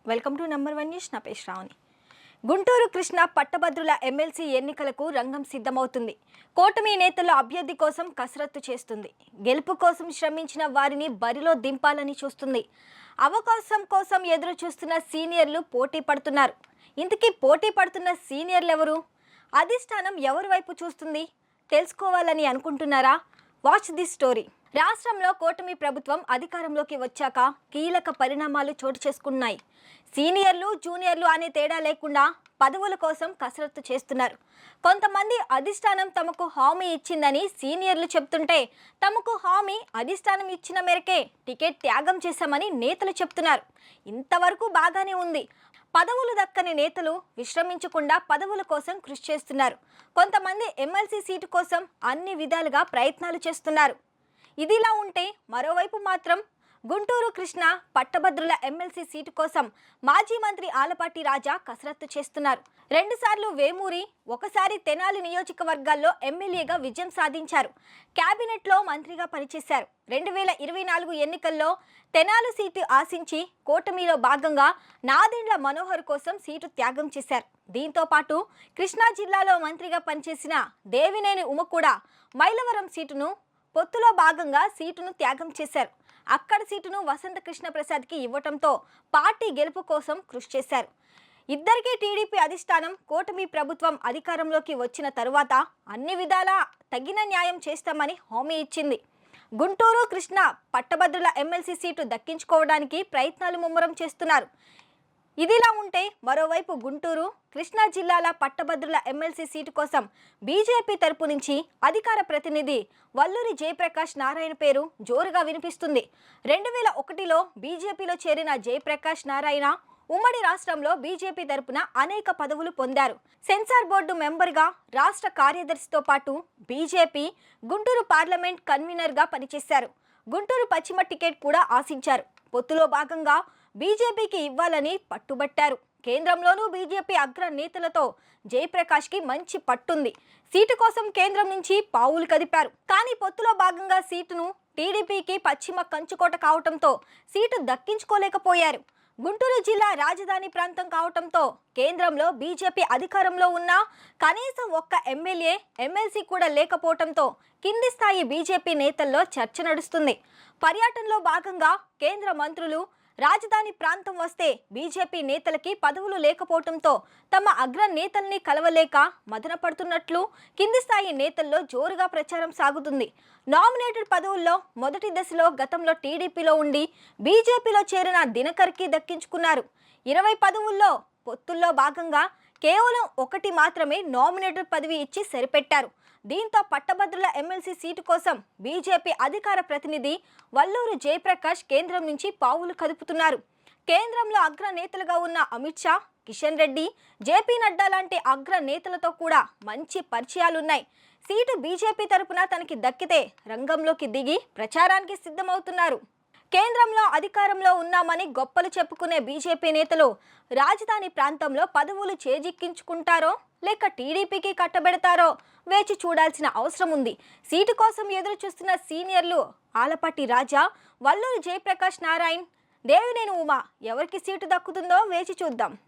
Welcome to number 1 news. నా పేరు శ్రావణి. గుంటూరు కృష్ణ పట్టభద్రుల ఎమ్మెల్సీ ఎన్నికలకు రంగం సిద్ధమవుతుంది. కూటమి నేతల అభ్యర్థి కోసం కసరత్తు చేస్తుంది. గెలుపు కోసం శ్రమించిన వారిని బరిలో దింపాలని చూస్తుంది. అవకాశం కోసం ఎదురు చూస్తున్న సీనియర్లు పోటీ పడుతున్నారు. ఇంతకీ పోటీ పడుతున్న సీనియర్లు ఎవరు? అధిష్టానం ఎవరి వైపు చూస్తుంది? తెలుసుకోవాలని అనుకుంటున్నారా? Watch this story. రాష్ట్రంలో కూటమి ప్రభుత్వం అధికారంలోకి వచ్చాక కీలక పరిణామాలు చోటు చేసుకున్నాయి. సీనియర్లు జూనియర్లు అనే తేడా లేకుండా పదవుల కోసం కసరత్తు చేస్తున్నారు. కొంతమంది అధిష్టానం తమకు హామీ ఇచ్చిందని సీనియర్లు చెప్తుంటే, తమకు హామీ అధిష్టానం ఇచ్చిన మేరకే టికెట్ త్యాగం చేశామని నేతలు చెప్తున్నారు. ఇంతవరకు బాగానే ఉంది. పదవులు దక్కని నేతలు విశ్రమించకుండా పదవుల కోసం కృషి చేస్తున్నారు. కొంతమంది ఎమ్మెల్సీ సీటు కోసం అన్ని విధాలుగా ప్రయత్నాలు చేస్తున్నారు. ఇదిలా ఉంటే మరోవైపు మాత్రం గుంటూరు కృష్ణ పట్టభద్రుల ఎమ్మెల్సీ సీటు కోసం మాజీ మంత్రి ఆలపాటి రాజా కసరత్తు చేస్తున్నారు. 2 సార్లు వేమూరి, ఒకసారి తెనాలి నియోజకవర్గాల్లో ఎమ్మెల్యేగా విజయం సాధించారు. కేబినెట్లో మంత్రిగా పనిచేశారు. 2024 ఎన్నికల్లో తెనాలి సీటు ఆశించి కూటమిలో భాగంగా నాదెండ్ల మనోహర్ కోసం సీటు త్యాగం చేశారు. దీంతో పాటు కృష్ణా జిల్లాలో మంత్రిగా పనిచేసిన దేవినేని ఉమ కూడా మైలవరం సీటును పొత్తులో భాగంగా సీటును త్యాగం చేశారు. అక్కడ సీటును వసంత కృష్ణ ప్రసాద్కి ఇవ్వటంతో పార్టీ గెలుపు కోసం కృషి చేశారు. ఇద్దరికీ టీడీపీ అధిష్టానం కూటమి ప్రభుత్వం అధికారంలోకి వచ్చిన తరువాత అన్ని విధాలా తగిన న్యాయం చేస్తామని హామీ ఇచ్చింది. గుంటూరు కృష్ణ పట్టభద్రుల ఎమ్మెల్సీ సీటు దక్కించుకోవడానికి ప్రయత్నాలు ముమ్మరం చేస్తున్నారు. ఇదిలా ఉంటే మరోవైపు గుంటూరు కృష్ణా జిల్లాల పట్టభద్రుల ఎమ్మెల్సీ సీటు కోసం బీజేపీ తరపు నుంచి అధికార ప్రతినిధి వల్లూరి జయప్రకాష్ నారాయణ పేరు జోరుగా వినిపిస్తుంది. 2001లో బీజేపీలో చేరిన జయప్రకాష్ నారాయణ ఉమ్మడి రాష్ట్రంలో బీజేపీ తరపున అనేక పదవులు పొందారు. సెన్సార్ బోర్డు మెంబర్గా, రాష్ట్ర కార్యదర్శితో పాటు బీజేపీ గుంటూరు పార్లమెంట్ కన్వీనర్గా పనిచేశారు. గుంటూరు పశ్చిమ టికెట్ కూడా ఆశించారు. పొత్తులో భాగంగా బీజేపీకి ఇవ్వాలని పట్టుబట్టారు. కేంద్రంలోనూ బీజేపీ అగ్ర నేతలతో జయప్రకాష్కి మంచి పట్టుంది. సీటు కోసం కేంద్రం నుంచి పావులు కదిపారు. కానీ పొత్తులో భాగంగా సీటును టీడీపీకి పశ్చిమ కంచుకోట కావటంతో సీటు దక్కించుకోలేకపోయారు. గుంటూరు జిల్లా రాజధాని ప్రాంతం కావటంతో కేంద్రంలో బీజేపీ అధికారంలో ఉన్నా కనీసం ఒక్క ఎమ్మెల్యే, ఎమ్మెల్సీ కూడా లేకపోవడంతో కింది స్థాయి బీజేపీ నేతల్లో చర్చ నడుస్తుంది. పర్యటనలో భాగంగా కేంద్ర మంత్రులు రాజధాని ప్రాంతం వస్తే బీజేపీ నేతలకి పదవులు లేకపోవడంతో తమ అగ్ర నేతల్ని కలవలేక మదన పడుతున్నట్లు కింది స్థాయి నేతల్లో జోరుగా ప్రచారం సాగుతుంది. నామినేటెడ్ పదవుల్లో మొదటి దశలో గతంలో టీడీపీలో ఉండి బీజేపీలో చేరిన దినకర్కి దక్కించుకున్నారు. 20 పదవుల్లో పొత్తుల్లో భాగంగా కేవలం 1 మాత్రమే నామినేటెడ్ పదవి ఇచ్చి సరిపెట్టారు. దీంతో పట్టభద్రుల ఎమ్మెల్సీ సీటు కోసం బీజేపీ అధికార ప్రతినిధి వల్లూరు జయప్రకాష్ కేంద్రం నుంచి పావులు కదుపుతున్నారు. కేంద్రంలో అగ్ర నేతలుగా ఉన్న అమిత్ షా, కిషన్ రెడ్డి, జేపీ నడ్డా లాంటి అగ్ర నేతలతో కూడా మంచి పరిచయాలున్నాయి. సీటు బీజేపీ తరపున తనకి దక్కితే రంగంలోకి దిగి ప్రచారానికి సిద్ధమవుతున్నారు. కేంద్రంలో అధికారంలో ఉన్నామని గొప్పలు చెప్పుకునే బీజేపీ నేతలు రాజధాని ప్రాంతంలో పదవులు చేజిక్కించుకుంటారో లేక టీడీపీకి కట్టబెడతారో వేచి చూడాల్సిన అవసరం ఉంది. సీటు కోసం ఎదురు చూస్తున్న సీనియర్లు ఆలపాటి రాజా, వల్లూరి జయప్రకాష్ నారాయణ్, దేవినేని ఉమ ఎవరికి సీటు దక్కుతుందో వేచి చూద్దాం.